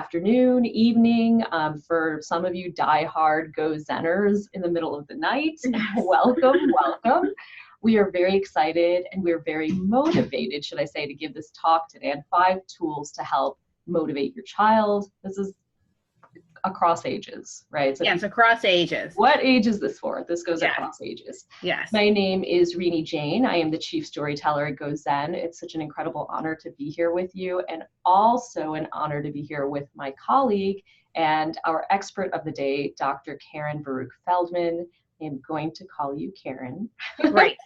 afternoon, evening. For some of you diehard Go Zenners in the middle of the night, welcome, welcome. We are very excited and we're very motivated, should I say, to give this talk today on 5 tools to help motivate your child. This is across ages, right? So yes, across ages. What age is this for? This goes across ages. Yes. My name is Rini Jain. I am the Chief Storyteller at GoZen. It's such an incredible honor to be here with you, and also an honor to be here with my colleague and our expert of the day, Dr. Karen Baruch Feldman. I'm going to call you Karen. Great.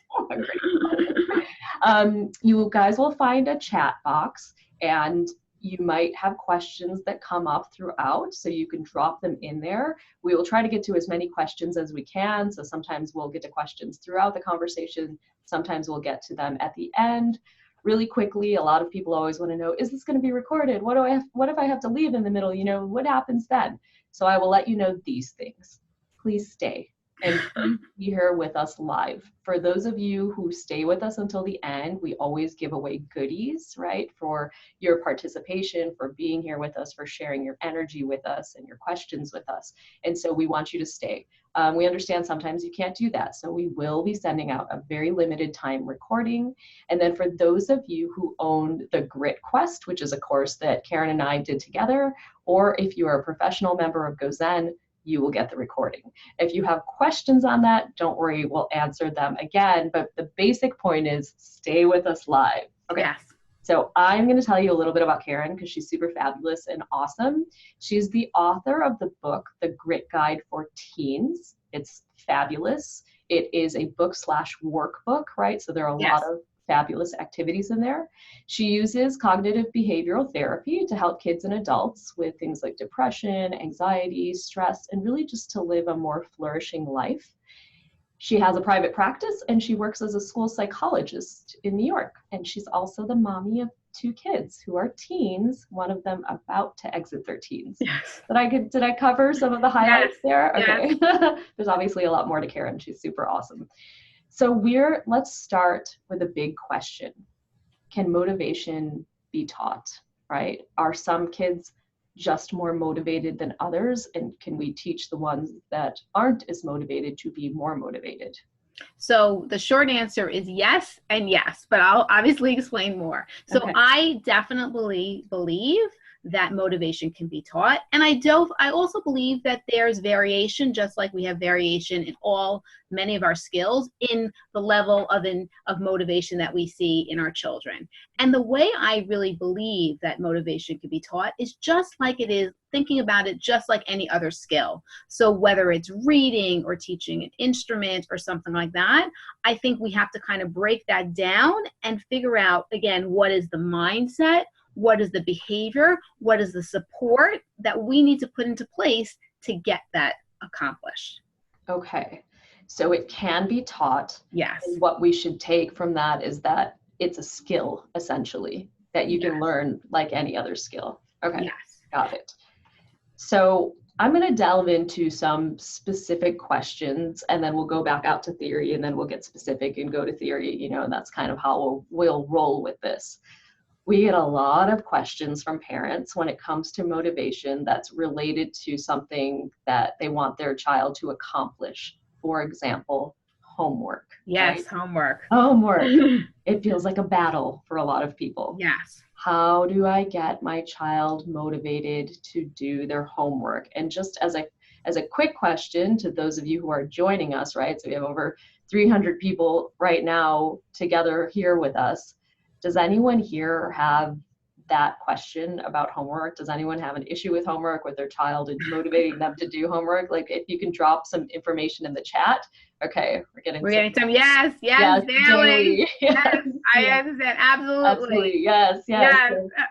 You guys will find a chat box, and you might have questions that come up throughout, so you can drop them in there. We will try to get to as many questions as we can. So sometimes we'll get to questions throughout the conversation. Sometimes we'll get to them at the end. Really quickly, a lot of people always want to know, is this going to be recorded? What if I have to leave in the middle? You know, what happens then? So I will let you know these things. Please stay and be here with us live. For those of you who stay with us until the end, we always give away goodies, right, for your participation, for being here with us, for sharing your energy with us and your questions with us. And so we want you to stay. We understand sometimes you can't do that, so we will be sending out a very limited time recording. And then for those of you who own the Grit Quest, which is a course that Karen and I did together, or if you are a professional member of GoZen, you will get the recording. If you have questions on that, don't worry, we'll answer them again. But the basic point is stay with us live. Okay. Yes. So I'm going to tell you a little bit about Karen because she's super fabulous and awesome. She's the author of the book, The Grit Guide for Teens. It's fabulous. It is a book/workbook, right? So there are a lot of fabulous activities in there. She uses cognitive behavioral therapy to help kids and adults with things like depression, anxiety, stress, and really just to live a more flourishing life. She has a private practice and she works as a school psychologist in New York. And she's also the mommy of 2 kids who are teens, one of them about to exit their teens. Yes. Did I cover some of the highlights there? Okay. Yes. There's obviously a lot more to Karen. She's super awesome. So let's start with a big question. Can motivation be taught, right? Are some kids just more motivated than others? And can we teach the ones that aren't as motivated to be more motivated? So the short answer is yes and yes, but I'll obviously explain more. So okay. I definitely believe that motivation can be taught. And I also believe that there's variation, just like we have variation in many of our skills, in the level of motivation that we see in our children. And the way I really believe that motivation can be taught is just like it is, thinking about it just like any other skill. So whether it's reading or teaching an instrument or something like that, I think we have to kind of break that down and figure out, again, what is the mindset, what is the behavior, what is the support that we need to put into place to get that accomplished. Okay, so it can be taught. Yes. And what we should take from that is that it's a skill, essentially, that you can learn like any other skill. Okay, yes. Got it. So I'm going to delve into some specific questions, and then we'll go back out to theory, and then we'll get specific and go to theory, and that's kind of how we'll roll with this. We get a lot of questions from parents when it comes to motivation that's related to something that they want their child to accomplish. For example, homework. Yes, right? Homework. It feels like a battle for a lot of people. Yes. How do I get my child motivated to do their homework? And just as a quick question to those of you who are joining us, right? So we have over 300 people right now together here with us. Does anyone here have that question about homework? Does anyone have an issue with homework, with their child and motivating them to do homework? Like, if you can drop some information in the chat. Okay, we're getting some yes, daily. Yes, I understand, absolutely. Yes.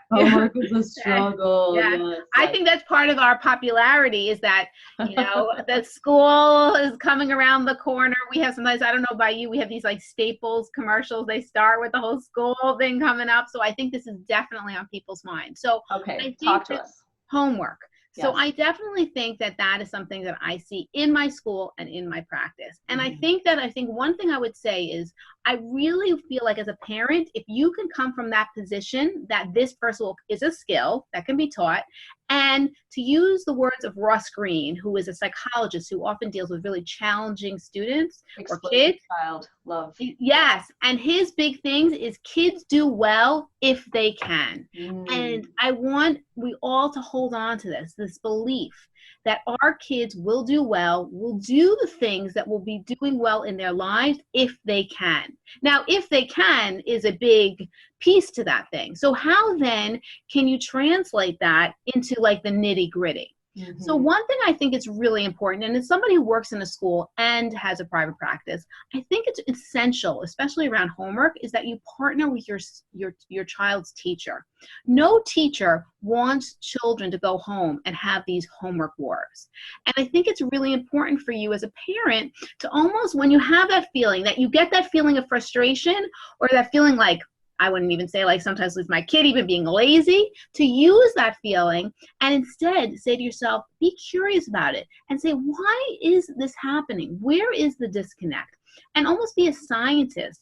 Homework is a struggle. Yes. I think that's part of our popularity is that, the school is coming around the corner. We have sometimes, I don't know about you, we have these like Staples commercials. They start with the whole school thing coming up. So I think this is definitely on people's minds. So okay, talk to us. Homework. So I definitely think that that is something that I see in my school and in my practice. And I think one thing I would say is I really feel like as a parent, if you can come from that position that this person is a skill that can be taught, and to use the words of Ross Green, who is a psychologist who often deals with really challenging students or kids. Child love. Yes, and his big things is kids do well if they can. And I want we all to hold on to this belief that our kids will do well, will do the things that will be doing well in their lives if they can. Now, if they can is a big piece to that thing. So how then can you translate that into like the nitty gritty? So one thing I think is really important, and as somebody who works in a school and has a private practice, I think it's essential, especially around homework, is that you partner with your child's teacher. No teacher wants children to go home and have these homework wars. And I think it's really important for you as a parent to almost, when you have that feeling, that you get that feeling of frustration or that feeling like, I wouldn't even say like sometimes with my kid even being lazy, to use that feeling and instead say to yourself, be curious about it and say, why is this happening? Where is the disconnect? And almost be a scientist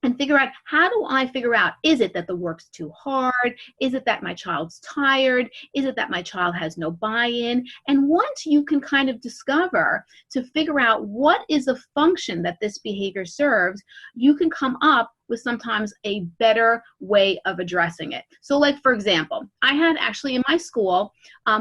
and figure out, how do I figure out, is it that the work's too hard? Is it that my child's tired? Is it that my child has no buy-in? And once you can kind of discover to figure out what is the function that this behavior serves, you can come up with sometimes a better way of addressing it. So like, for example, I had actually in my school,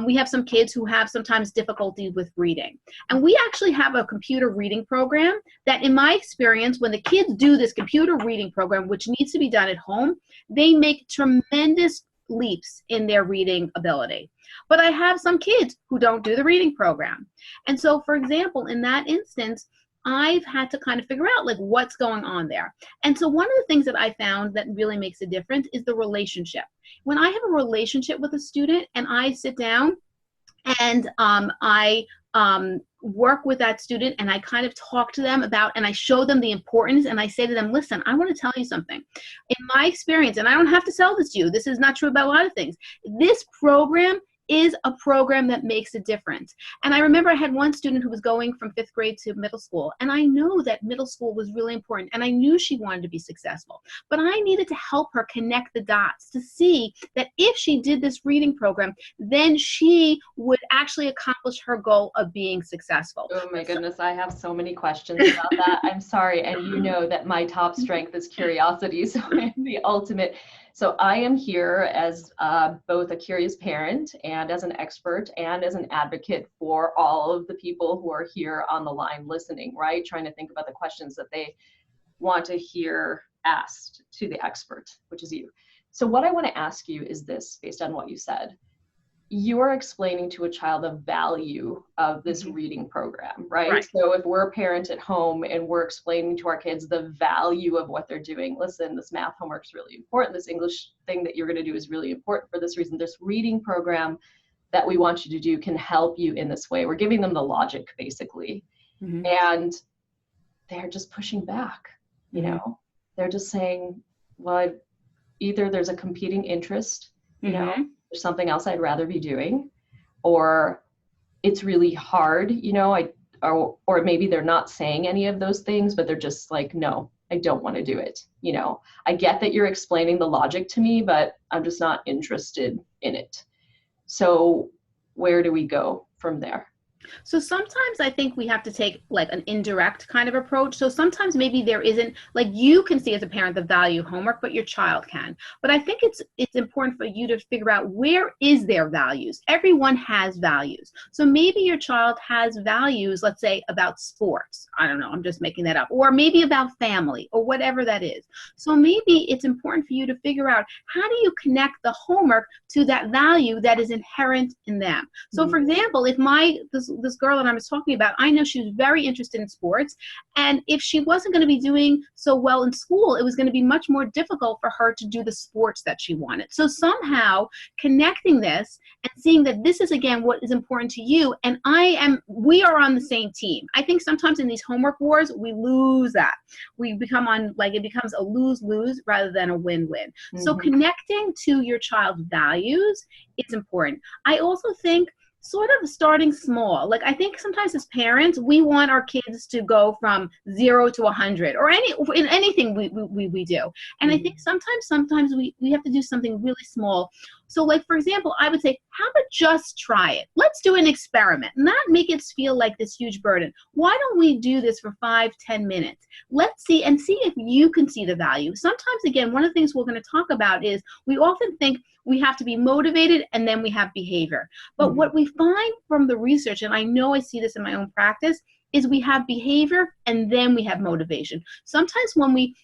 we have some kids who have sometimes difficulty with reading. And we actually have a computer reading program that in my experience, when the kids do this computer reading program, which needs to be done at home, they make tremendous leaps in their reading ability. But I have some kids who don't do the reading program. And so, for example, in that instance, I've had to kind of figure out like what's going on there. And so one of the things that I found that really makes a difference is the relationship. When I have a relationship with a student and I sit down and I work with that student and I kind of talk to them about, and I show them the importance, and I say to them, listen, I want to tell you something. In my experience, and I don't have to sell this to you, this is not true about a lot of things, this program is a program that makes a difference. And I remember I had one student who was going from 5th grade to middle school, and I know that middle school was really important, and I knew she wanted to be successful. But I needed to help her connect the dots to see that if she did this reading program, then she would actually accomplish her goal of being successful. Oh my goodness, I have so many questions about that. I'm sorry, and you know that my top strength is curiosity, so I'm the ultimate. So I am here as both a curious parent and as an expert and as an advocate for all of the people who are here on the line listening, right? Trying to think about the questions that they want to hear asked to the expert, which is you. So what I want to ask you is this, based on what you said. You're explaining to a child the value of this reading program, right? So if we're a parent at home and we're explaining to our kids the value of what they're doing, listen, this math homework is really important. This English thing that you're going to do is really important for this reason. This reading program that we want you to do can help you in this way. We're giving them the logic, basically. And they're just pushing back, you know? They're just saying, well, either there's a competing interest, you know, there's something else I'd rather be doing, or it's really hard, you know, or maybe they're not saying any of those things, but they're just like, no, I don't want to do it. You know, I get that you're explaining the logic to me, but I'm just not interested in it. So where do we go from there? So sometimes I think we have to take like an indirect kind of approach. So sometimes maybe there isn't, like you can see as a parent the value of homework, but your child can. But I think it's important for you to figure out where is their values. Everyone has values. So maybe your child has values, let's say about sports. I don't know, I'm just making that up. Or maybe about family or whatever that is. So maybe it's important for you to figure out how do you connect the homework to that value that is inherent in them. So for example, if this girl that I was talking about, I know she was very interested in sports, and if she wasn't going to be doing so well in school, it was going to be much more difficult for her to do the sports that she wanted. So somehow connecting this and seeing that this is again what is important to you, and we are on the same team. I think sometimes in these homework wars we lose that. We become on, like, it becomes a lose-lose rather than a win-win. So connecting to your child's values is important. I also think sort of starting small. Like I think sometimes as parents, we want our kids to go from 0 to 100 or in anything we do. And I think sometimes we have to do something really small. So like, for example, I would say, how about just try it? Let's do an experiment, not make it feel like this huge burden. Why don't we do this for 5-10 minutes? Let's see if you can see the value. Sometimes, again, one of the things we're going to talk about is we often think we have to be motivated and then we have behavior. But what we find from the research, and I know I see this in my own practice, is we have behavior and then we have motivation. Sometimes when we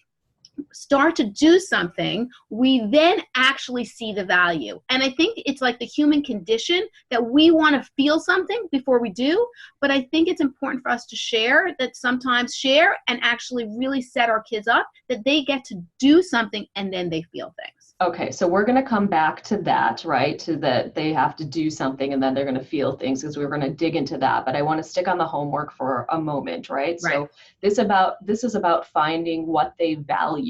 start to do something, we then actually see the value. And I think it's like the human condition that we want to feel something before we do. But I think it's important for us to share and actually really set our kids up that they get to do something and then they feel things. Okay, so we're going to come back to that, right? To that they have to do something and then they're going to feel things, because we're going to dig into that. But I want to stick on the homework for a moment, right? So this is about finding what they value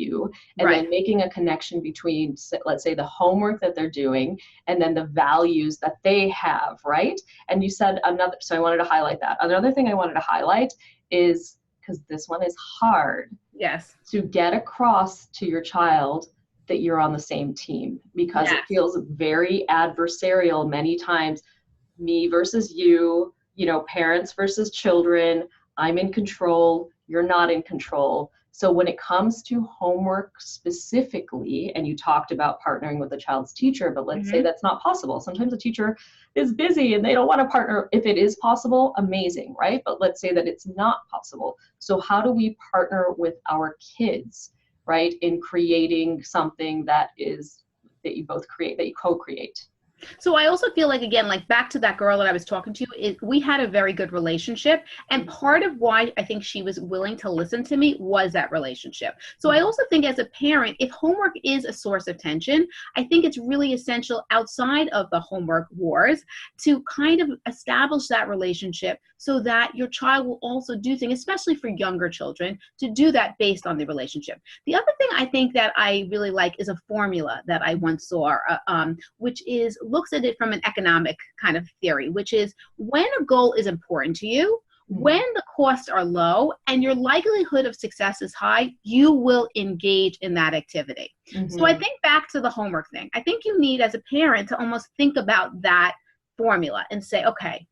and then making a connection between, let's say, the homework that they're doing and then the values that they have, right? And you said another, so I wanted to highlight that. Another thing I wanted to highlight is, because this one is hard, to get across to your child that you're on the same team, because it feels very adversarial many times. Me versus you, parents versus children. I'm in control. You're not in control. So when it comes to homework specifically, and you talked about partnering with a child's teacher, but let's say that's not possible. Sometimes a teacher is busy and they don't want to partner. If it is possible, amazing, right? But let's say that it's not possible. So how do we partner with our kids, right, in creating something that you both create, that you co-create? So I also feel like, again, like back to that girl that I was talking to, is we had a very good relationship. And part of why I think she was willing to listen to me was that relationship. So I also think as a parent, if homework is a source of tension, I think it's really essential outside of the homework wars to kind of establish that relationship so that your child will also do things, especially for younger children, to do that based on the relationship. The other thing I think that I really like is a formula that I once saw, which looks at it from an economic kind of theory, which is when a goal is important to you, when the costs are low and your likelihood of success is high, you will engage in that activity. So I think back to the homework thing, I think you need as a parent to almost think about that formula and say, okay,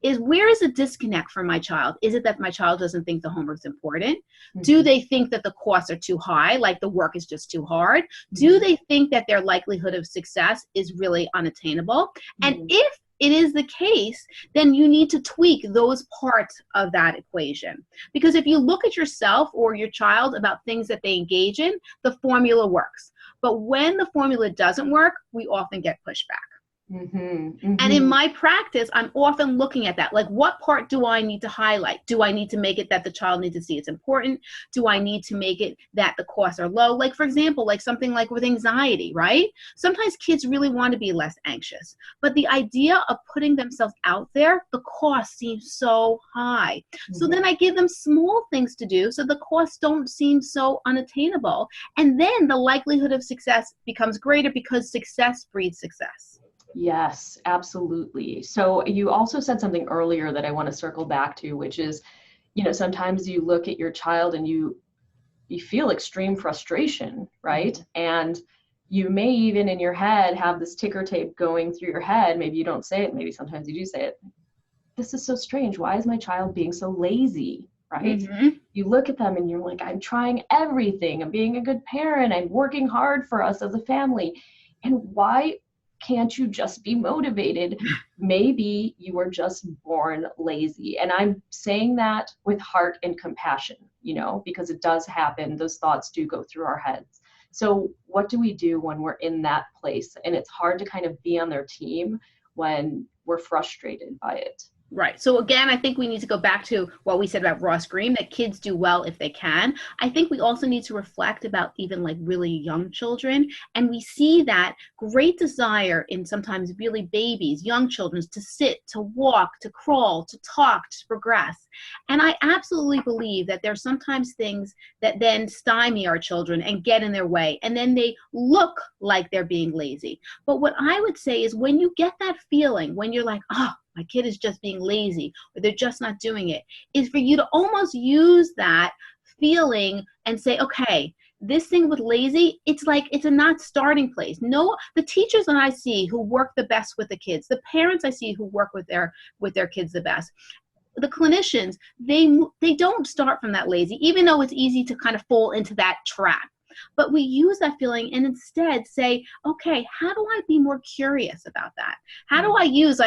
where is the disconnect for my child? Is it that my child doesn't think the homework's important? Do they think that the costs are too high, like the work is just too hard? Do they think that their likelihood of success is really unattainable? And if it is the case, then you need to tweak those parts of that equation. Because if you look at yourself or your child about things that they engage in, the formula works. But when the formula doesn't work, we often get pushback. And in my practice, I'm often looking at that. Like, what part do I need to highlight? Do I need to make it that the child needs to see it's important? Do I need to make it that the costs are low? Like, for example, like something like with anxiety, right? Sometimes kids really want to be less anxious. But the idea of putting themselves out there, the cost seems so high. So then I give them small things to do so the costs don't seem so unattainable. And then the likelihood of success becomes greater because success breeds success. Yes, absolutely. So you also said something earlier that I want to circle back to, which is, sometimes you look at your child and you feel extreme frustration, right? And you may even in your head have this ticker tape going through your head. Maybe you don't say it. Maybe sometimes you do say it. This is so strange. Why is my child being so lazy? Right? You look at them and you're like, I'm trying everything. I'm being a good parent. I'm working hard for us as a family. And why can't you just be motivated? Maybe you were just born lazy. And I'm saying that with heart and compassion, because it does happen. Those thoughts do go through our heads. So what do we do when we're in that place? And it's hard to kind of be on their team when we're frustrated by it. Right. So again, I think we need to go back to what we said about Ross Greene, that kids do well if they can. I think we also need to reflect about even like really young children. And we see that great desire in sometimes really babies, young children, to sit, to walk, to crawl, to talk, to progress. And I absolutely believe that there's sometimes things that then stymie our children and get in their way. And then they look like they're being lazy. But what I would say is when you get that feeling, when you're like, oh, my kid is just being lazy, or they're just not doing it, is for you to almost use that feeling and say, okay, this thing with lazy, it's like, it's a not starting place. No, the teachers that I see who work the best with the kids, the parents I see who work with their kids the best, the clinicians, they don't start from that lazy, even though it's easy to kind of fall into that trap. But we use that feeling and instead say, okay, how do I be more curious about that? How do I use,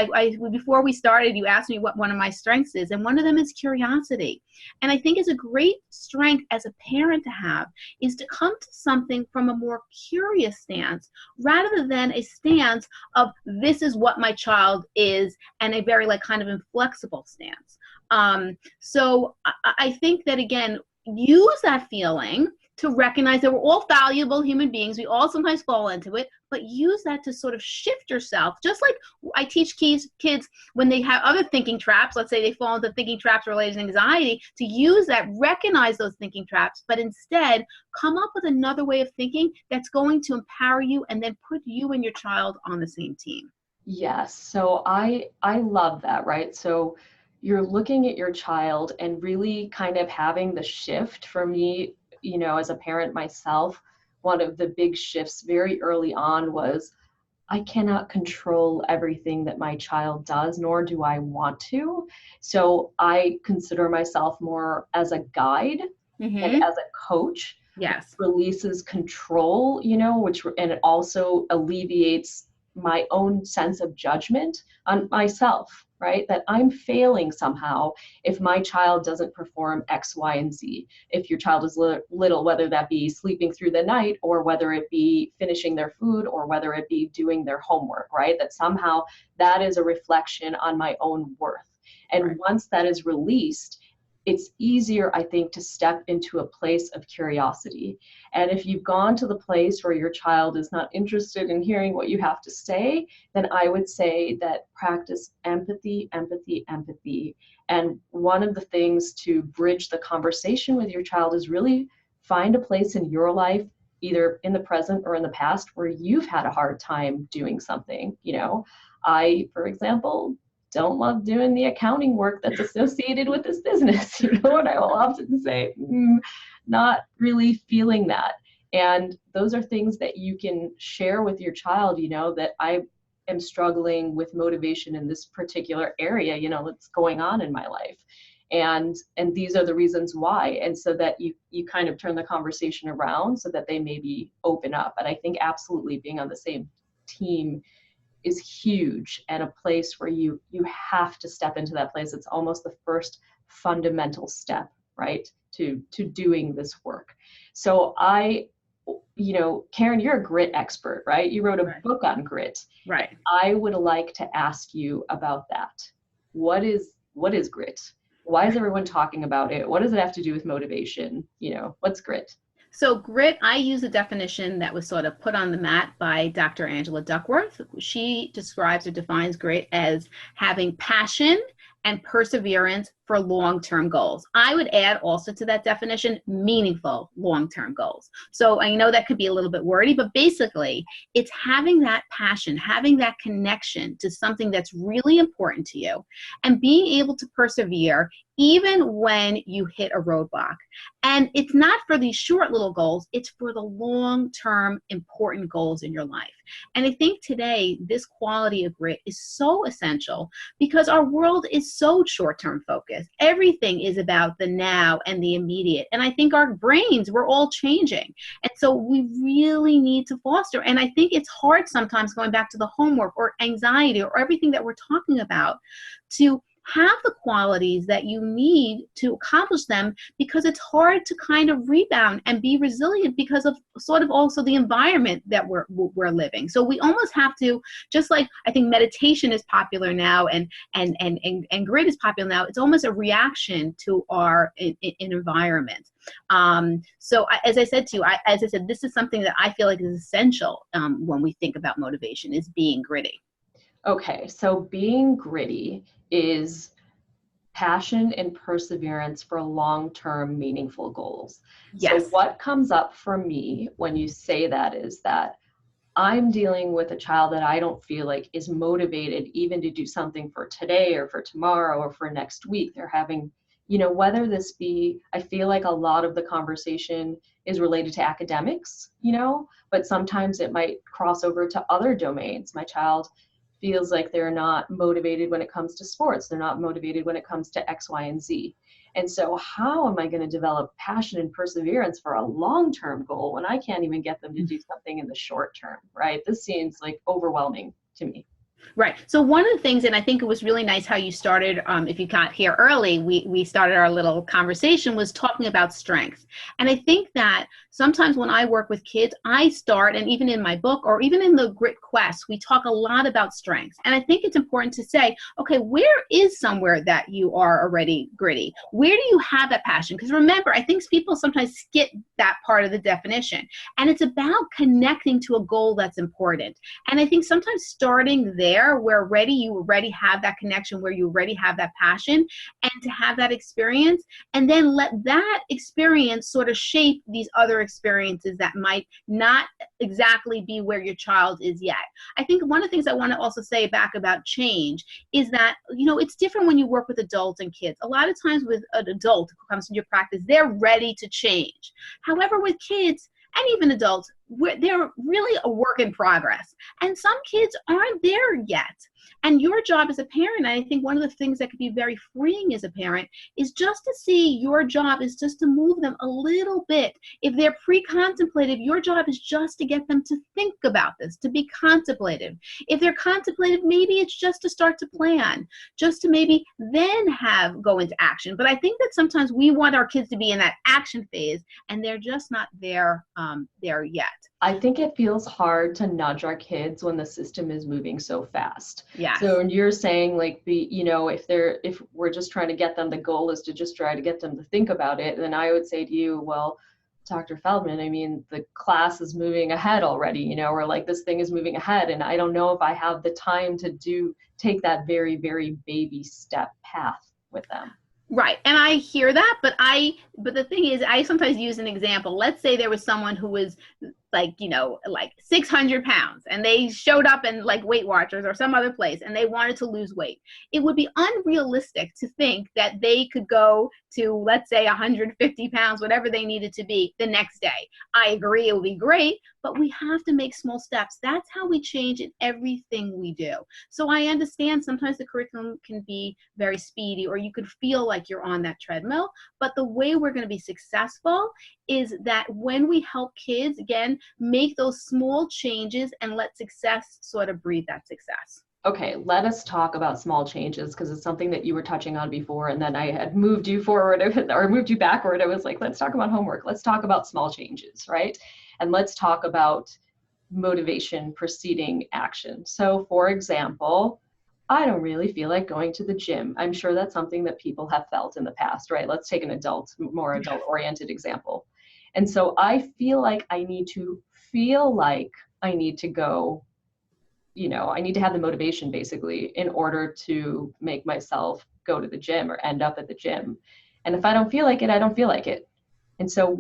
before we started, you asked me what one of my strengths is, and one of them is curiosity. And I think it's a great strength as a parent to have, is to come to something from a more curious stance, rather than a stance of, this is what my child is, and a very kind of inflexible stance. So I think that, again, use that feeling to recognize that we're all valuable human beings. We all sometimes fall into it, but use that to sort of shift yourself. Just like I teach kids when they have other thinking traps, let's say they fall into thinking traps related to anxiety, to use that, recognize those thinking traps, but instead come up with another way of thinking that's going to empower you and then put you and your child on the same team. Yes. So I love that, right? So you're looking at your child and really kind of having the shift. For me, as a parent myself, one of the big shifts very early on was, I cannot control everything that my child does, nor do I want to. So I consider myself more as a guide and as a coach. Yes. Releases control, and it also alleviates my own sense of judgment on myself, right? That I'm failing somehow if my child doesn't perform X, Y, and Z. If your child is little, whether that be sleeping through the night, or whether it be finishing their food, or whether it be doing their homework, right? That somehow that is a reflection on my own worth. And once that is released, it's easier, I think, to step into a place of curiosity. And if you've gone to the place where your child is not interested in hearing what you have to say, then I would say that practice empathy, empathy, empathy. And one of the things to bridge the conversation with your child is really find a place in your life, either in the present or in the past, where you've had a hard time doing something. I, for example, don't love doing the accounting work that's associated with this business, and I will often say, not really feeling that. And those are things that you can share with your child, that I am struggling with motivation in this particular area, that's going on in my life. And these are the reasons why. And so that you kind of turn the conversation around so that they maybe open up. And I think absolutely being on the same team is huge, and a place where you have to step into that place. It's almost the first fundamental step, right, to doing this work. So Karen, you're a grit expert, right? You wrote a book on grit. Right. I would like to ask you about that. What is grit? Why is everyone talking about it? What does it have to do with motivation? What's grit? So grit, I use a definition that was sort of put on the mat by Dr. Angela Duckworth. She describes or defines grit as having passion and perseverance for long-term goals. I would add also to that definition, meaningful long-term goals. So I know that could be a little bit wordy, but basically it's having that passion, having that connection to something that's really important to you, and being able to persevere even when you hit a roadblock. And it's not for these short little goals, it's for the long-term important goals in your life. And I think today, this quality of grit is so essential because our world is so short-term focused. Everything is about the now and the immediate. And I think our brains, we're all changing. And so we really need to foster. And I think it's hard sometimes, going back to the homework or anxiety or everything that we're talking about, to have the qualities that you need to accomplish them, because it's hard to kind of rebound and be resilient because of sort of also the environment that we're living. So we almost have to, just like I think meditation is popular now and grit is popular now, it's almost a reaction to our environment. So as I said to you, this is something that I feel like is essential when we think about motivation, is being gritty. Okay, so being gritty is passion and perseverance for long-term meaningful goals. Yes. So what comes up for me when you say that is that I'm dealing with a child that I don't feel like is motivated even to do something for today or for tomorrow or for next week. They're having, whether this be, I feel like a lot of the conversation is related to academics, but sometimes it might cross over to other domains. My child feels like they're not motivated when it comes to sports. They're not motivated when it comes to X, Y, and Z. And so how am I going to develop passion and perseverance for a long-term goal when I can't even get them to do something in the short term, right? This seems like overwhelming to me. Right. So one of the things, and I think it was really nice how you started, if you got here early, we started our little conversation was talking about strengths. And I think that sometimes when I work with kids, I start, and even in my book or even in the Grit Quest, we talk a lot about strengths. And I think it's important to say, okay, where is somewhere that you are already gritty? Where do you have that passion? Because remember, I think people sometimes skip that part of the definition. And it's about connecting to a goal that's important. And I think sometimes starting there, where you already have that connection, where you already have that passion, and to have that experience, and then let that experience sort of shape these other experiences that might not exactly be where your child is yet. I think one of the things I want to also say back about change is that, it's different when you work with adults and kids. A lot of times with an adult who comes into your practice, they're ready to change. However, with kids, and even adults, they're really a work in progress. And some kids aren't there yet. And your job as a parent, I think one of the things that could be very freeing as a parent is just to see your job is just to move them a little bit. If they're pre-contemplative, your job is just to get them to think about this, to be contemplative. If they're contemplative, maybe it's just to start to plan, just to maybe then go into action. But I think that sometimes we want our kids to be in that action phase, and they're just not there yet. I think it feels hard to nudge our kids when the system is moving so fast. Yeah. So when you're saying like if we're just trying to get them, the goal is to just try to get them to think about it, then I would say to you, well, Dr. Feldman, I mean, the class is moving ahead already, or like this thing is moving ahead, and I don't know if I have the time to take that very, very baby step path with them. Right. And I hear that, but the thing is, I sometimes use an example. Let's say there was someone who was like 600 pounds, and they showed up in like Weight Watchers or some other place, and they wanted to lose weight. It would be unrealistic to think that they could go to, let's say, 150 pounds, whatever they needed to be, the next day. I agree, it would be great, but we have to make small steps. That's how we change in everything we do. So I understand sometimes the curriculum can be very speedy, or you could feel like you're on that treadmill, but the way we're going to be successful is that when we help kids, again, make those small changes and let success sort of breed that success. Okay, let us talk about small changes, because it's something that you were touching on before, and then I had moved you forward or moved you backward. I was like, let's talk about homework. Let's talk about small changes, right? And let's talk about motivation preceding action. So for example, I don't really feel like going to the gym. I'm sure that's something that people have felt in the past, right? Let's take an more adult-oriented example. And so I feel like I need to go, I need to have the motivation basically in order to make myself go to the gym or end up at the gym. And if I don't feel like it, I don't feel like it. And so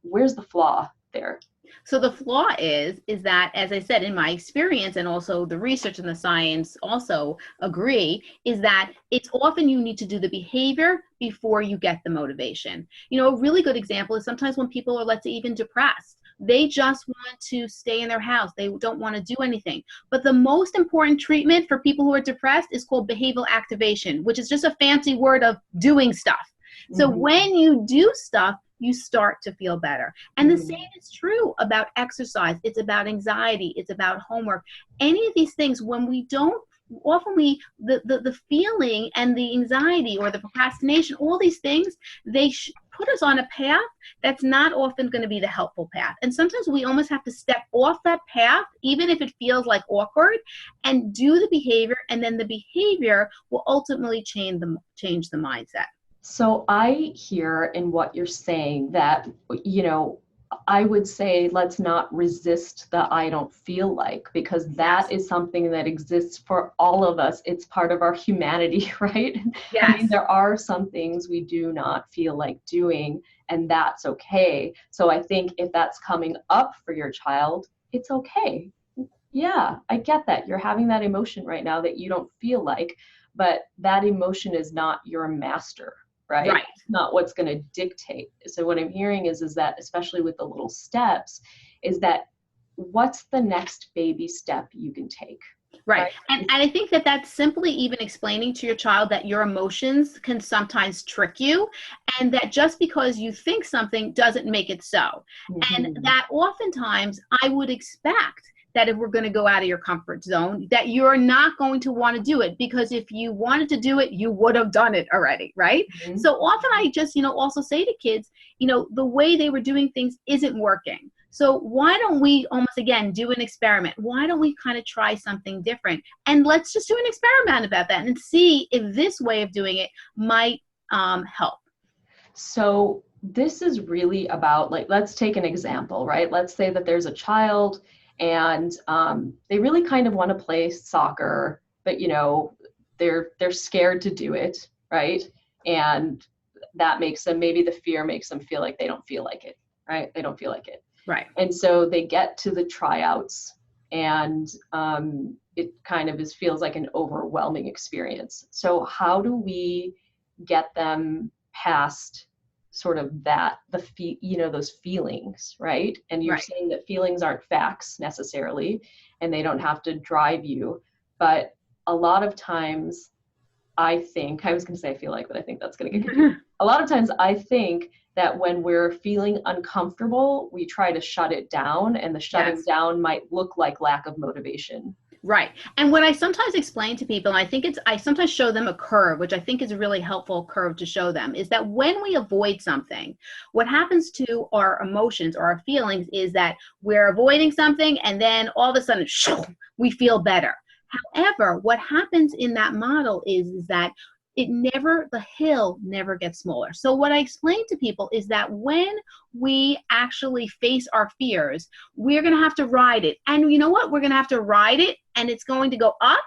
where's the flaw there? So the flaw is that, as I said, in my experience, and also the research and the science also agree, is that it's often you need to do the behavior before you get the motivation. A really good example is sometimes when people are, let's say, even depressed. They just want to stay in their house. They don't want to do anything. But the most important treatment for people who are depressed is called behavioral activation, which is just a fancy word of doing stuff. So when you do stuff, you start to feel better. And the same is true about exercise. It's about anxiety. It's about homework. Any of these things, when we don't, often the feeling and the anxiety or the procrastination, all these things, they put us on a path that's not often going to be the helpful path. And sometimes we almost have to step off that path, even if it feels like awkward, and do the behavior. And then the behavior will ultimately change the mindset. So I hear in what you're saying that, I would say let's not resist the I don't feel like, because that is something that exists for all of us. It's part of our humanity, right? Yes. I mean, there are some things we do not feel like doing, and that's okay. So I think if that's coming up for your child, it's okay. yeah, I get that. You're having that emotion right now that you don't feel like, but that emotion is not your master, right? Right. It's not what's going to dictate. So what I'm hearing is that, especially with the little steps, is that what's the next baby step you can take? Right. Right. And I think that that's simply even explaining to your child that your emotions can sometimes trick you, and that just because you think something doesn't make it so. And Mhm. that oftentimes I would expect that if we're going to go out of your comfort zone, that you're not going to want to do it, because if you wanted to do it, you would have done it already, right? Mhm. So often I just, also say to kids, the way they were doing things isn't working. So why don't we almost again do an experiment? Why don't we kind of try something different? And let's just do an experiment about that and see if this way of doing it might help. So this is really about, like, let's take an example, right? Let's say that there's a child and they really kind of want to play soccer, but they're scared to do it, right? And that makes them, maybe the fear makes them feel like they don't feel like it, right? They don't feel like it. Right. And so they get to the tryouts, and it kind of feels like an overwhelming experience. So how do we get them past sort of those feelings, right? And you're Right. saying that feelings aren't facts necessarily, and they don't have to drive you. But a lot of times, I was going to say I feel like, but I think that's going to get confusing. A lot of times I think that when we're feeling uncomfortable, we try to shut it down, and the shutting Yes. down might look like lack of motivation. Right. And what I sometimes explain to people, and I sometimes show them a curve, which I think is a really helpful curve to show them, is that when we avoid something, what happens to our emotions or our feelings is that we're avoiding something, and then all of a sudden, we feel better. However, what happens in that model is that the hill never gets smaller. So what I explain to people is that when we actually face our fears, we're going to have to ride it. And you know what? We're going to have to ride it, and it's going to go up,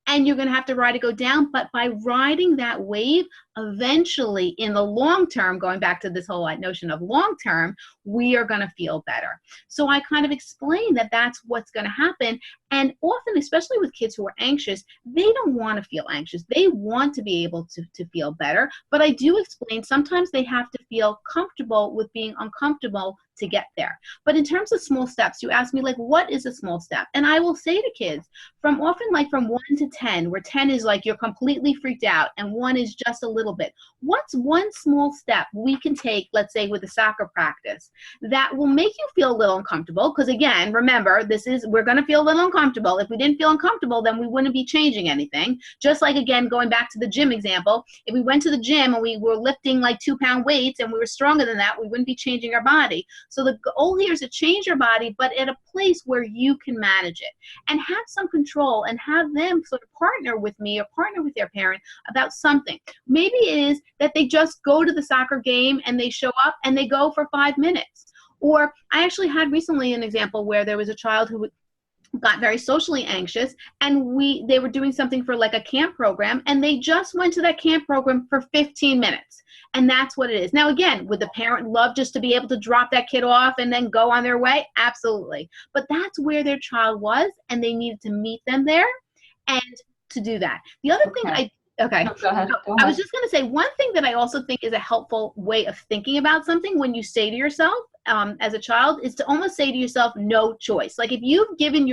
and you're going to have to ride it go down. But by riding that wave, eventually in the long term, going back to this whole notion of long term, we are going to feel better. So I kind of explain that that's what's going to happen. And often, especially with kids who are anxious, they don't want to feel anxious. They want to be able to feel better. But I do explain sometimes they have to feel comfortable with being uncomfortable to get there. But in terms of small steps, you ask me, like, what is a small step? And I will say to kids, from 1 to 10, where 10 is like you're completely freaked out and 1 is just a little bit. What's one small step we can take, let's say with a soccer practice, that will make you feel a little uncomfortable? Because again, remember, we're going to feel a little uncomfortable. If we didn't feel uncomfortable, then we wouldn't be changing anything. Just like, again, going back to the gym example, if we went to the gym and we were lifting like 2-pound weights and we were stronger than that, we wouldn't be changing our body. So the goal here is to change your body, but at a place where you can manage it and have some control, and have them sort of partner with me or partner with their parent about something. Maybe it is that they just go to the soccer game and they show up and they go for 5 minutes. Or I actually had recently an example where there was a child who got very socially anxious, and they were doing something for like a camp program, and they just went to that camp program for 15 minutes. And that's what it is. Now, again, would the parent love just to be able to drop that kid off and then go on their way? Absolutely. But that's where their child was, and they needed to meet them there and to do that. The other thing okay. No, go ahead. I was just going to say, one thing that I also think is a helpful way of thinking about something when you say to yourself, as a child, is to almost say to yourself, no choice. Like if you've given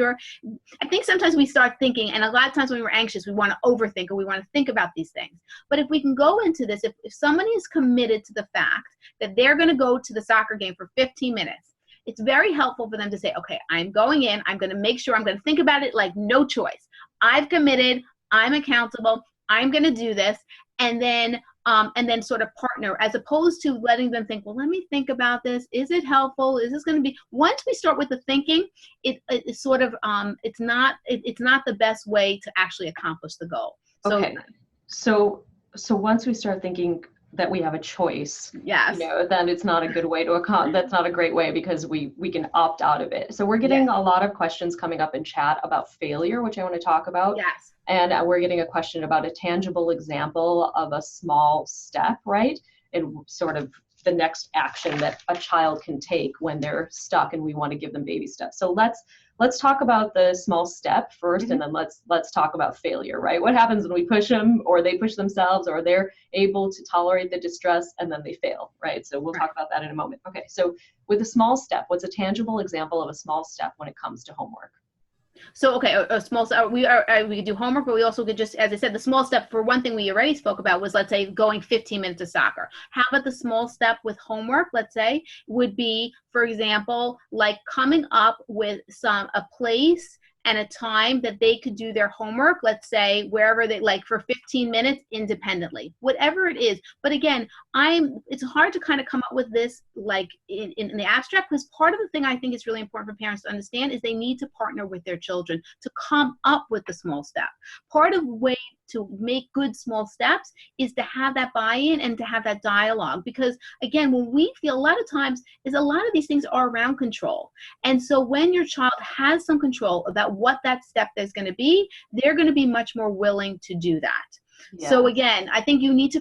I think sometimes we start thinking, and a lot of times when we're anxious, we want to overthink, or we want to think about these things. But if we can go into this, if somebody is committed to the fact that they're going to go to the soccer game for 15 minutes, it's very helpful for them to say, okay, I'm going in, I'm going to make sure, I'm going to think about it like no choice. I've committed, I'm accountable, I'm going to do this, and then sort of partner, as opposed to letting them think, well, let me think about this. Is it helpful? Is this going to be? Once we start with the thinking, it's sort of it's not the best way to actually accomplish the goal. Okay. So once we start thinking that we have a choice, yes, then it's not a good way to that's not a great way, because we can opt out of it. So we're getting a lot of questions coming up in chat about failure, which I want to talk about. Yes. And we're getting a question about a tangible example of a small step, right? And sort of the next action that a child can take when they're stuck and we want to give them baby steps. So let's let's talk about the small step first, and then let's talk about failure, right? What happens when we push them, or they push themselves, or they're able to tolerate the distress and then they fail, right? So we'll talk about that in a moment. Okay, so with a small step, what's a tangible example of a small step when it comes to homework? So, okay, a small step, we do homework, but we also could just, as I said, the small step for one thing we already spoke about was, let's say, going 15 minutes to soccer. How about the small step with homework, let's say, would be, for example, like coming up with a place and a time that they could do their homework, let's say, wherever they like, for 15 minutes independently, whatever it is. But again, it's hard to kind of come up with this like in the abstract, because part of the thing I think is really important for parents to understand is they need to partner with their children to come up with the small step. Part of the way to make good small steps is to have that buy-in and to have that dialogue, because again, when we feel, a lot of times is a lot of these things are around control. And so when your child has some control about what that step is going to be, they're going to be much more willing to do that. Yeah. So again, I think you need to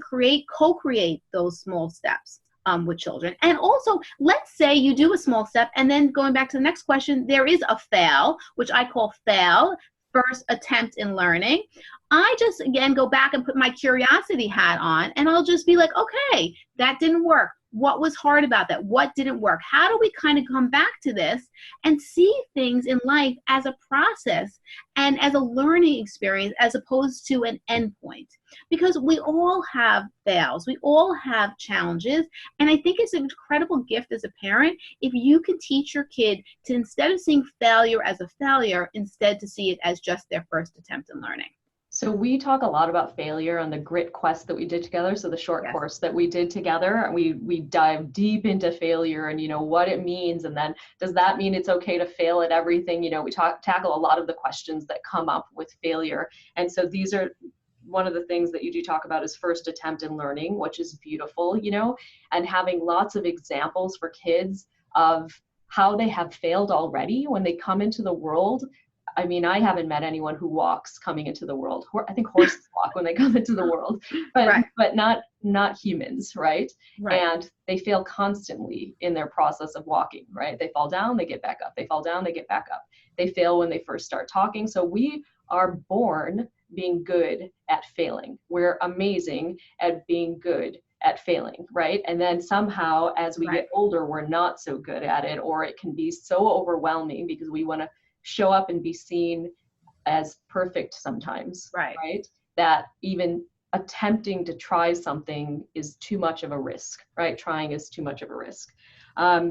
co-create those small steps with children. And also, let's say you do a small step, and then going back to the next question, there is a fail, which I call fail, first attempt in learning. I just, again, go back and put my curiosity hat on, and I'll just be like, okay, that didn't work. What was hard about that? What didn't work? How do we kind of come back to this and see things in life as a process and as a learning experience as opposed to an endpoint? Because we all have fails. We all have challenges. And I think it's an incredible gift as a parent if you can teach your kid to, instead of seeing failure as a failure, instead to see it as just their first attempt in learning. So we talk a lot about failure on the Grit Quest that we did together. So the short course that we did together, we dive deep into failure and, what it means. And then does that mean it's okay to fail at everything? We tackle a lot of the questions that come up with failure. And so these are one of the things that you do talk about is first attempt in learning, which is beautiful, and having lots of examples for kids of how they have failed already when they come into the world. I mean, I haven't met anyone who walks coming into the world. I think horses walk when they come into the world, but not humans, right? And they fail constantly in their process of walking, right? They fall down, they get back up. They fall down, they get back up. They fail when they first start talking. So we are born being good at failing. We're amazing at being good at failing, right? And then somehow as we get older, we're not so good at it, or it can be so overwhelming because we want to show up and be seen as perfect sometimes, right? That even attempting to try something is too much of a risk, right? Trying is too much of a risk.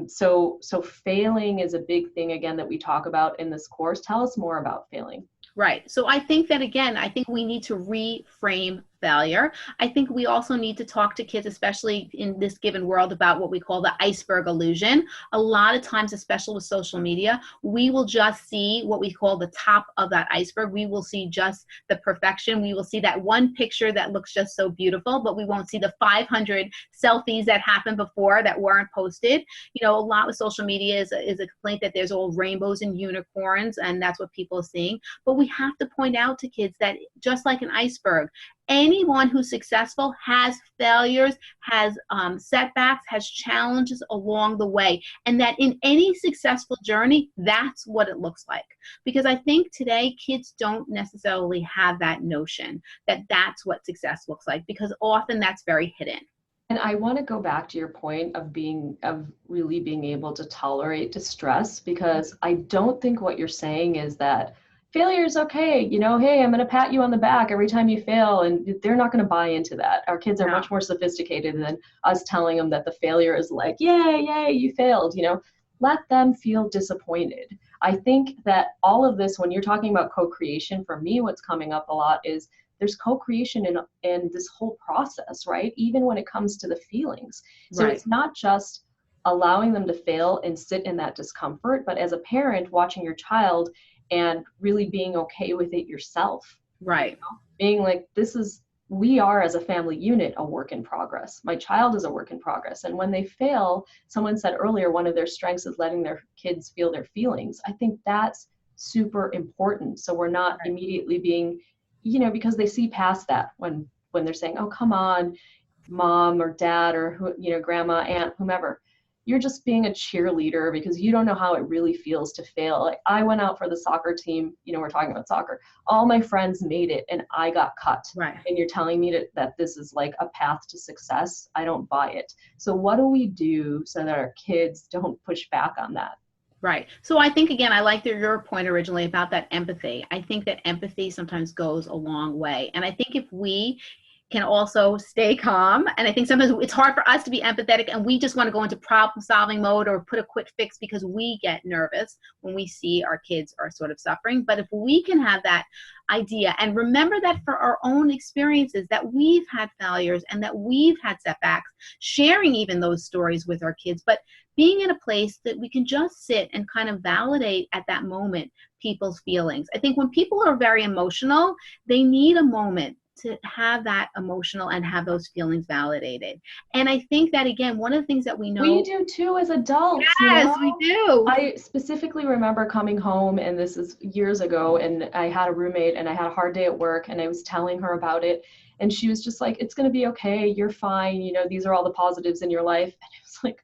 So failing is a big thing, again, that we talk about in this course. Tell us more about failing. Right. So I think that, again, I think we need to reframe failure. I think we also need to talk to kids, especially in this given world, about what we call the iceberg illusion. A lot of times, especially with social media, we will just see what we call the top of that iceberg. We will see just the perfection. We will see that one picture that looks just so beautiful, but we won't see the 500 selfies that happened before that weren't posted. A lot with social media is a complaint that there's all rainbows and unicorns, and that's what people are seeing. But we have to point out to kids that just like an iceberg, anyone who's successful has failures, has setbacks, has challenges along the way. And that in any successful journey, that's what it looks like. Because I think today kids don't necessarily have that notion that that's what success looks like, because often that's very hidden. And I want to go back to your point of really being able to tolerate distress, because I don't think what you're saying is that failure is okay. Hey, I'm going to pat you on the back every time you fail. And they're not going to buy into that. Our kids are much more sophisticated than us telling them that the failure is like, yay, you failed. Let them feel disappointed. I think that all of this, when you're talking about co-creation, for me, what's coming up a lot is there's co-creation in this whole process, right? Even when it comes to the feelings. So it's not just allowing them to fail and sit in that discomfort, but as a parent watching your child and really being okay with it yourself. Right. Being like, we are as a family unit a work in progress. My child is a work in progress. And when they fail, someone said earlier, one of their strengths is letting their kids feel their feelings. I think that's super important. So we're not immediately being, because they see past that when they're saying, oh, come on, mom or dad or, grandma, aunt, whomever. you're just being a cheerleader because you don't know how it really feels to fail. Like, I went out for the soccer team, we're talking about soccer. All my friends made it and I got cut. Right. And you're telling me that this is like a path to success. I don't buy it. So what do we do so that our kids don't push back on that? Right. So I think, again, I like your point originally about that empathy. I think that empathy sometimes goes a long way. And I think if we can also stay calm, and I think sometimes it's hard for us to be empathetic and we just want to go into problem solving mode or put a quick fix because we get nervous when we see our kids are sort of suffering. But if we can have that idea and remember that for our own experiences, that we've had failures and that we've had setbacks, sharing even those stories with our kids, but being in a place that we can just sit and kind of validate at that moment people's feelings. I think when people are very emotional, they need a moment to have that emotional and have those feelings validated. And I think that, again, one of the things that we know. We do too as adults. Yes, we do. I specifically remember coming home, and this is years ago, and I had a roommate and I had a hard day at work and I was telling her about it. And she was just like, it's going to be okay. You're fine. These are all the positives in your life. And it was like,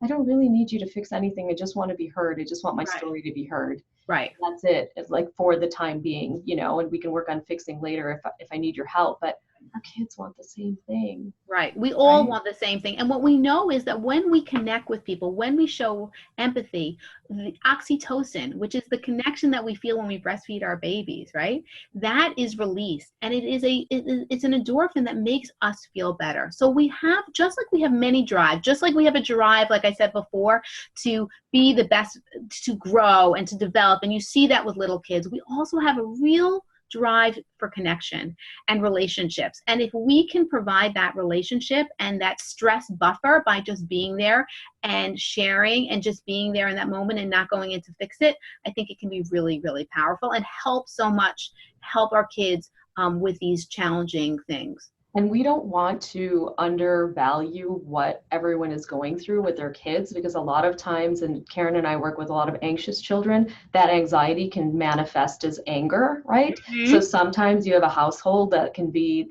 I don't really need you to fix anything. I just want to be heard. I just want my story to be heard. Right. That's it. It's like for the time being, and we can work on fixing later if I need your help. But our kids want the same thing. Right. We all want the same thing. And what we know is that when we connect with people, when we show empathy, the oxytocin, which is the connection that we feel when we breastfeed our babies, right? That is released. And it's an endorphin that makes us feel better. So we have, just like we have many drive, just like we have a drive, like I said before, to be the best, to grow and to develop. And you see that with little kids. We also have a real drive for connection and relationships. And if we can provide that relationship and that stress buffer by just being there and sharing and just being there in that moment and not going in to fix it, I think it can be really, really powerful and help our kids with these challenging things. And we don't want to undervalue what everyone is going through with their kids, because a lot of times, and Karen and I work with a lot of anxious children, that anxiety can manifest as anger, right? Mm-hmm. So sometimes you have a household that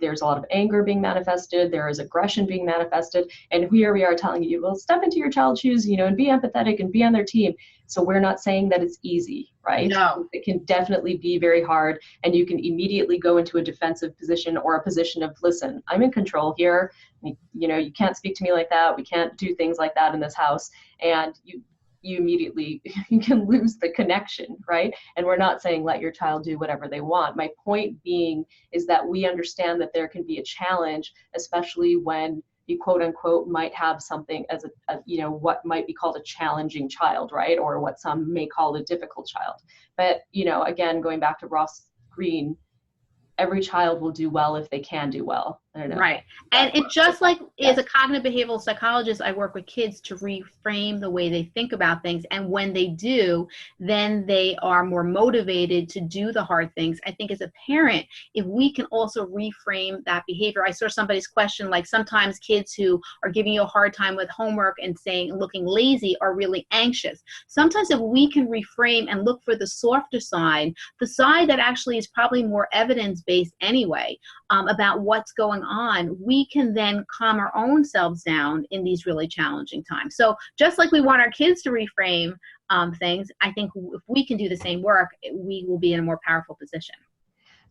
there's a lot of anger being manifested, there is aggression being manifested, and here we are telling you, well, step into your child's shoes, and be empathetic and be on their team. So we're not saying that it's easy, right? No. It can definitely be very hard, and you can immediately go into a defensive position or a position of, listen, I'm in control here. You can't speak to me like that. We can't do things like that in this house. And you immediately, you can lose the connection, right? And we're not saying let your child do whatever they want. My point being is that we understand that there can be a challenge, especially when you quote unquote might have something as what might be called a challenging child, right? Or what some may call a difficult child. But, again, going back to Ross Greene, every child will do well if they can do well. I don't know. Right. And it just like as a cognitive behavioral psychologist, I work with kids to reframe the way they think about things. And when they do, then they are more motivated to do the hard things. I think as a parent, if we can also reframe that behavior. I saw somebody's question, like sometimes kids who are giving you a hard time with homework and looking lazy are really anxious. Sometimes if we can reframe and look for the softer side, the side that actually is probably more evidence-based anyway, about what's going on, we can then calm our own selves down in these really challenging times. So just like we want our kids to reframe things, I think if we can do the same work, we will be in a more powerful position.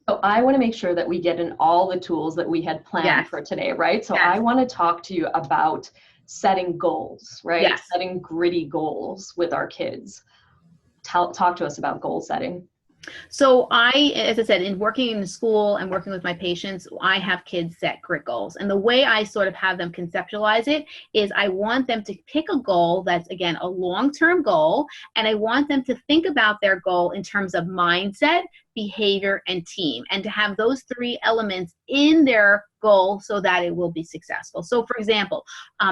So I want to make sure that we get in all the tools that we had planned for today, right? So I want to talk to you about setting goals, right? Yes. Setting gritty goals with our kids. Talk to us about goal setting. So as I said, in working in school and working with my patients, I have kids set grit goals. And the way I sort of have them conceptualize it is I want them to pick a goal that's, again, a long-term goal. And I want them to think about their goal in terms of mindset, behavior, and team, and to have those three elements in their goal so that it will be successful. So for example,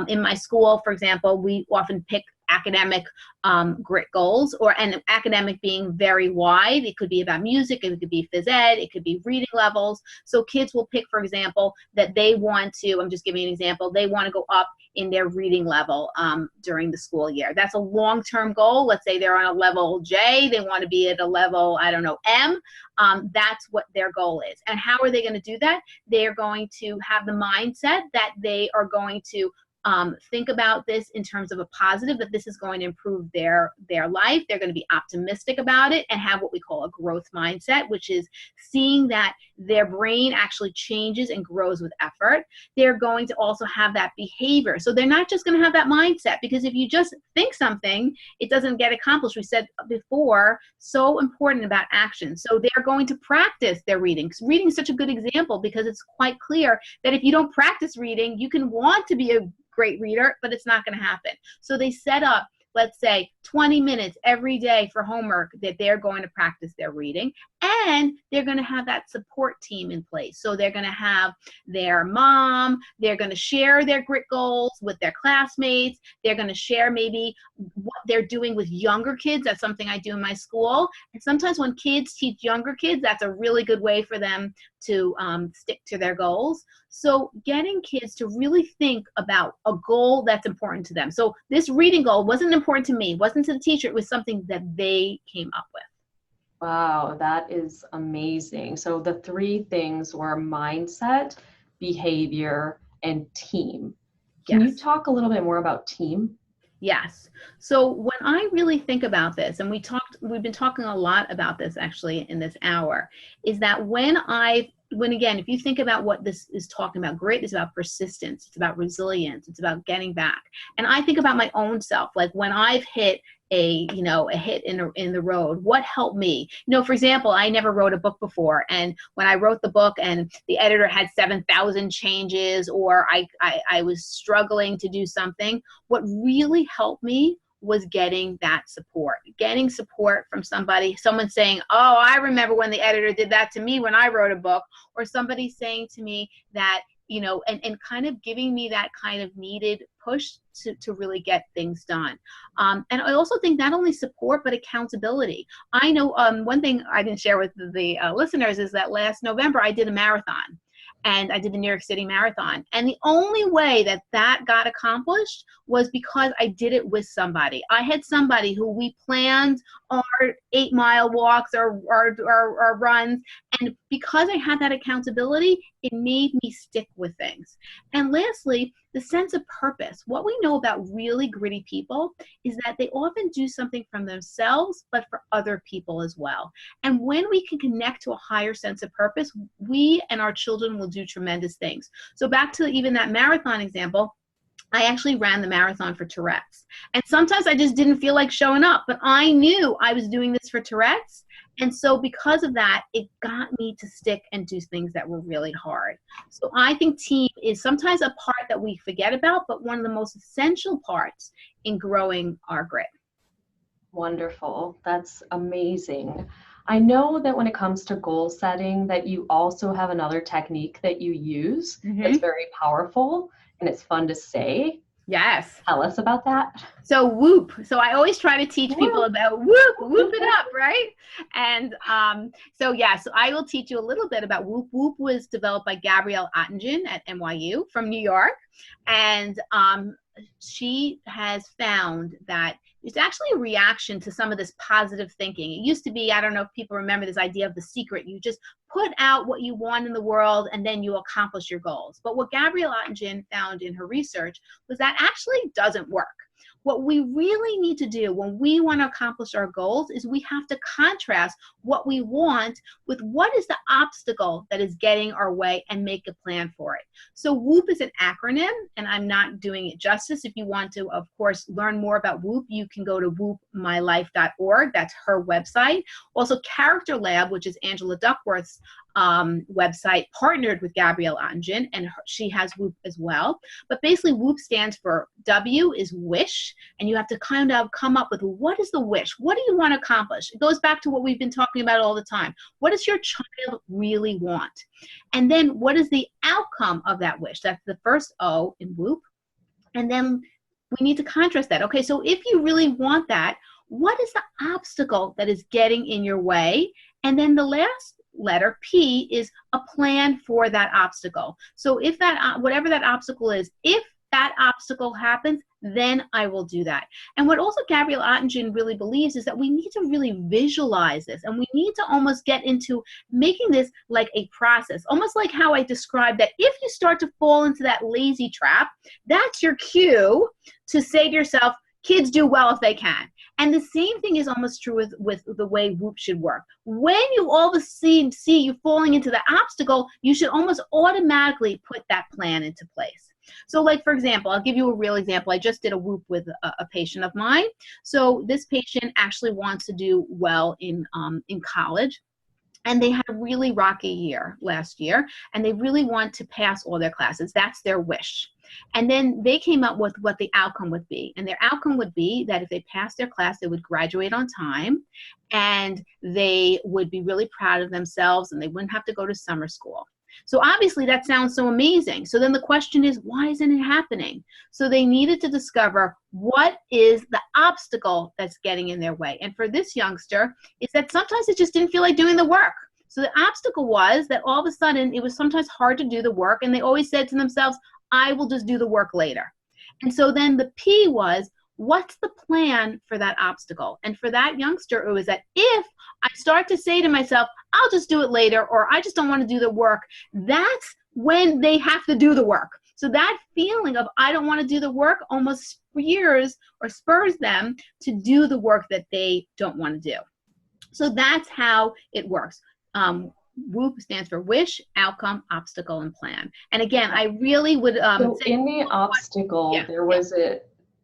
in my school, for example, we often pick academic grit goals, and academic being very wide. It could be about music, it could be phys ed, it could be reading levels. So kids will pick, for example, that they want to, I'm just giving an example, they want to go up in their reading level during the school year. That's a long-term goal. Let's say they're on a level J, they want to be at a level, I don't know, M. That's what their goal is. And how are they going to do that? They are going to have the mindset that they are going to think about this in terms of a positive, that this is going to improve their life. They're going to be optimistic about it and have what we call a growth mindset, which is seeing that their brain actually changes and grows with effort. They're going to also have that behavior. So they're not just going to have that mindset, because if you just think something, it doesn't get accomplished. We said before, so important about action. So they're going to practice their reading. Reading is such a good example because it's quite clear that if you don't practice reading, you can want to be a great reader, but it's not going to happen. So they set up, let's say, 20 minutes every day for homework that they're going to practice their reading, and they're going to have that support team in place. So they're going to have their mom, they're going to share their grit goals with their classmates, they're going to share maybe what they're doing with younger kids. That's something I do in my school. And sometimes when kids teach younger kids, that's a really good way for them to stick to their goals. So getting kids to really think about a goal that's important to them. So this reading goal wasn't important to me, wasn't to the teacher, it was something that they came up with. Wow, that is amazing. So the 3 things were mindset, behavior, and team. Can you talk a little bit more about team? Yes. So when I really think about this, and we've been talking a lot about this actually in this hour, is that when again, if you think about what this is talking about, grit is about persistence, it's about resilience, it's about getting back. And I think about my own self, like when I've hit a hit in the road, what helped me? For example, I never wrote a book before, and when I wrote the book and the editor had 7,000 changes, or I was struggling to do something, what really helped me was getting that support, from someone saying, oh, I remember when the editor did that to me when I wrote a book, or somebody saying to me that, and kind of giving me that kind of needed push to really get things done. And I also think not only support, but accountability. I know one thing I didn't share with the listeners is that last November I did a marathon. And I did the New York City Marathon. And the only way that got accomplished was because I did it with somebody. I had somebody who we planned our 8-mile walks or runs. And because I had that accountability, it made me stick with things. And lastly, the sense of purpose. What we know about really gritty people is that they often do something for themselves, but for other people as well. And when we can connect to a higher sense of purpose, we and our children will do tremendous things. So back to even that marathon example, I actually ran the marathon for Tourette's. And sometimes I just didn't feel like showing up, but I knew I was doing this for Tourette's. And so because of that, it got me to stick and do things that were really hard. So I think team is sometimes a part that we forget about, but one of the most essential parts in growing our grit. Wonderful. That's amazing. I know that when it comes to goal setting, that you also have another technique that you use that's very powerful and it's fun to say. Yes. Tell us about that. So Whoop. So I always try to teach people about Whoop, whoop it up, right? And so I will teach you a little bit about Whoop. Whoop was developed by Gabrielle Oettingen at NYU from New York. And she has found that it's actually a reaction to some of this positive thinking. It used to be, I don't know if people remember this idea of The Secret. You just put out what you want in the world and then you accomplish your goals. But what Gabrielle Oettingen found in her research was that actually doesn't work. What we really need to do when we want to accomplish our goals is we have to contrast what we want with what is the obstacle that is getting our way and make a plan for it. So WHOOP is an acronym, and I'm not doing it justice. If you want to, of course, learn more about WHOOP, you can go to whoopmylife.org. That's her website. Also, Character Lab, which is Angela Duckworth's website, partnered with Gabrielle Oettingen, and she has WHOOP as well. But basically, WHOOP stands for W is wish, and you have to kind of come up with what is the wish? What do you want to accomplish? It goes back to what we've been talking about all the time. What does your child really want? And then what is the outcome of that wish? That's the first O in WHOOP. And then we need to contrast that. Okay, so if you really want that, what is the obstacle that is getting in your way? And then the last letter, P, is a plan for that obstacle. So if that, whatever that obstacle is, if that obstacle happens, then I will do that. And what also Gabrielle Oettingen really believes is that we need to really visualize this, and we need to almost get into making this like a process, almost like how I described that if you start to fall into that lazy trap, that's your cue to say to yourself, kids do well if they can. And the same thing is almost true with the way WHOOP should work. When you all of a sudden see you falling into the obstacle, you should almost automatically put that plan into place. So like, for example, I'll give you a real example. I just did a WHOOP with a patient of mine. So this patient actually wants to do well in college. And they had a really rocky year last year, and they really want to pass all their classes. That's their wish. And then they came up with what the outcome would be. And their outcome would be that if they passed their class, they would graduate on time, and they would be really proud of themselves, and they wouldn't have to go to summer school. So obviously that sounds so amazing. So then the question is, why isn't it happening? So they needed to discover what is the obstacle that's getting in their way. And for this youngster, it's that sometimes it just didn't feel like doing the work. So the obstacle was that all of a sudden it was sometimes hard to do the work, and they always said to themselves, I will just do the work later. And so then the P was, what's the plan for that obstacle? And for that youngster, it was that if I start to say to myself, I'll just do it later, or I just don't want to do the work, that's when they have to do the work. So that feeling of I don't want to do the work almost spurs them to do the work that they don't want to do. So that's how it works. WHOOP stands for wish, outcome, obstacle, and plan. And again, I really would so say in the obstacle, there was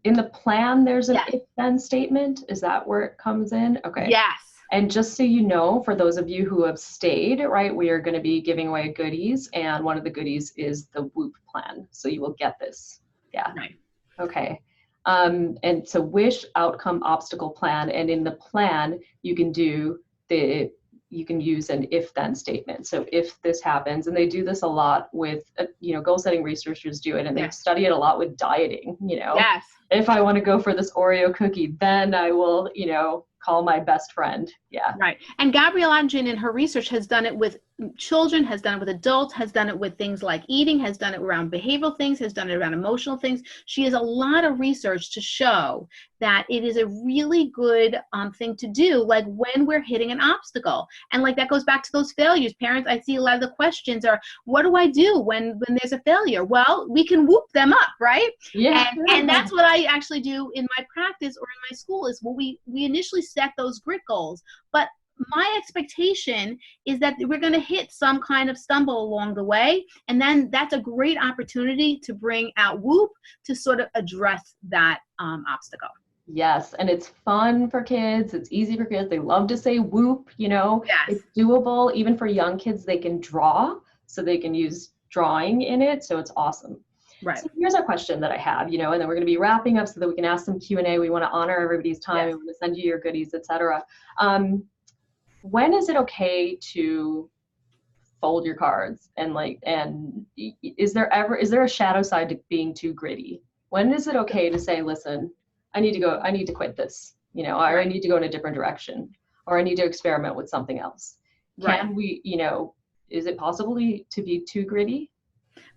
in the plan, there's an if-then statement. Is that where it comes in? Okay. Yes. And just so you know, for those of you who have stayed, right, we are going to be giving away goodies, and one of the goodies is the WHOOP plan. So you will get this. Yeah. Right. Okay. And so wish, outcome, obstacle, plan, and in the plan, you can use an if-then statement. So if this happens, and they do this a lot with, goal-setting researchers do it, and they study it a lot with dieting, Yes. If I want to go for this Oreo cookie, then I will, call my best friend. Yeah. Right. And Gabrielle Oettingen in her research has done it with children, has done it with adults, has done it with things like eating, has done it around behavioral things, has done it around emotional things. She has a lot of research to show that it is a really good thing to do, like when we're hitting an obstacle. And like that goes back to those failures. Parents, I see a lot of the questions are, what do I do when there's a failure? Well, we can whoop them up, right? Yeah. And that's what I actually do in my practice or in my school is we initially set those grit goals. But my expectation is that we're going to hit some kind of stumble along the way. And then that's a great opportunity to bring out WHOOP to sort of address that obstacle. Yes, and it's fun for kids. It's easy for kids. They love to say WHOOP, Yes. It's doable. Even for young kids, they can draw, so they can use drawing in it. So it's awesome. Right. So here's a question that I have, and then we're going to be wrapping up so that we can ask some Q&A. We want to honor everybody's time. Yes. We want to send you your goodies, etc. When is it okay to fold your cards and is there a shadow side to being too gritty? When is it okay to say, listen, I need to quit this, or I need to go in a different direction, or I need to experiment with something else? Can we, is it possible to be too gritty?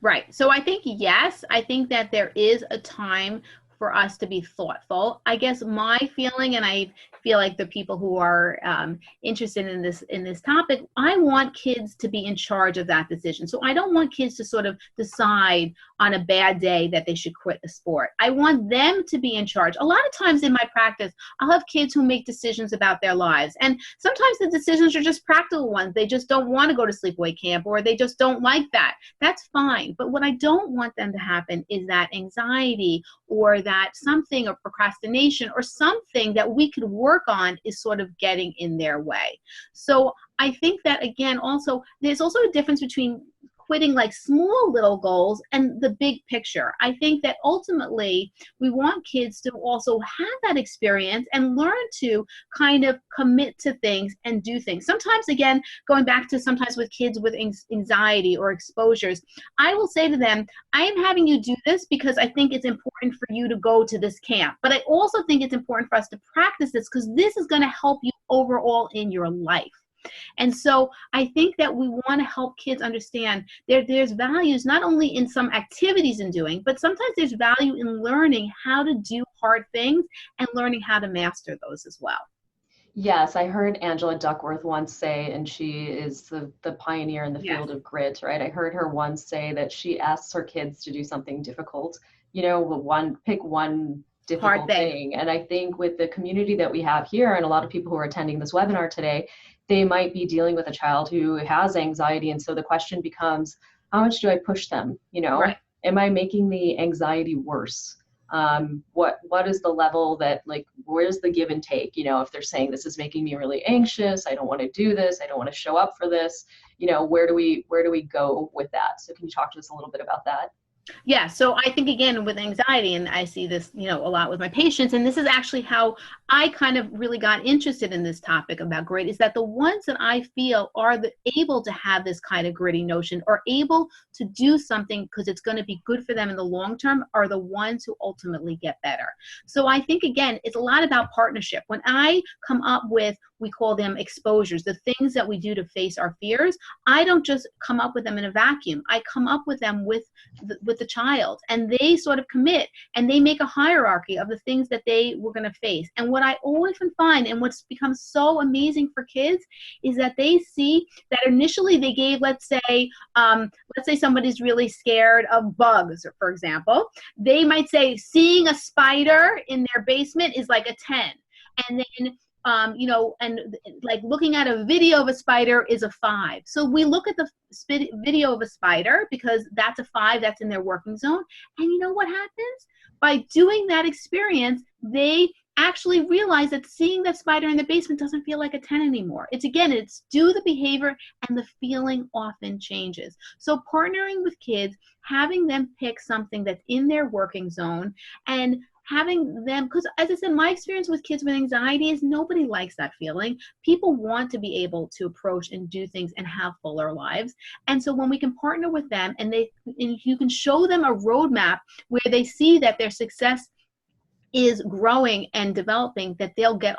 Right. So I think, yes, I think that there is a time for us to be thoughtful. I guess my feeling, and I feel like the people who are interested in this topic, I want kids to be in charge of that decision. So I don't want kids to sort of decide on a bad day that they should quit the sport. I want them to be in charge. A lot of times in my practice, I'll have kids who make decisions about their lives. And sometimes the decisions are just practical ones. They just don't want to go to sleepaway camp, or they just don't like that. That's fine. But what I don't want them to happen is that anxiety or that something, or procrastination or something that we could work on is sort of getting in their way. So I think that, again, also there's also a difference between quitting like small little goals and the big picture. I think that ultimately we want kids to also have that experience and learn to kind of commit to things and do things. Sometimes, again, going back to sometimes with kids with anxiety or exposures, I will say to them, I am having you do this because I think it's important for you to go to this camp. But I also think it's important for us to practice this because this is going to help you overall in your life. And so I think that we want to help kids understand there's values not only in some activities in doing, but sometimes there's value in learning how to do hard things and learning how to master those as well. Yes, I heard Angela Duckworth once say, and she is the pioneer in the Yes. field of grit, right? I heard her once say that she asks her kids to do something difficult, you know, pick one Hard difficult thing. thing. And I think with the community that we have here and a lot of people who are attending this webinar today, they might be dealing with a child who has anxiety. And so the question becomes, how much do I push them? You know, Right. am I making the anxiety worse? What is the level that, like, where's the give and take? You know, if they're saying this is making me really anxious, I don't want to do this, I don't want to show up for this, you know, where do we go with that? So can you talk to us a little bit about that? Yeah, so I think again with anxiety, and I see this, a lot with my patients, and this is actually how I kind of really got interested in this topic about grit, is that the ones that I feel are able to have this kind of gritty notion or able to do something because it's going to be good for them in the long term are the ones who ultimately get better. So I think again, it's a lot about partnership. When I come up with, we call them exposures, the things that we do to face our fears, I don't just come up with them in a vacuum. I come up with them with the child, and they sort of commit and they make a hierarchy of the things that they were going to face. And what I often find, and what's become so amazing for kids, is that they see that initially they gave, let's say somebody's really scared of bugs, for example, they might say seeing a spider in their basement is like a 10. And then and like looking at a video of a spider is a 5. So we look at the video of a spider because that's a 5, that's in their working zone. And you know what happens? By doing that experience, they actually realize that seeing that spider in the basement doesn't feel like a 10 anymore. It's do the behavior, and the feeling often changes. So partnering with kids, having them pick something that's in their working zone, and having them, because as I said, my experience with kids with anxiety is nobody likes that feeling. People want to be able to approach and do things and have fuller lives. And so when we can partner with them and you can show them a roadmap where they see that their success is growing and developing, that they'll get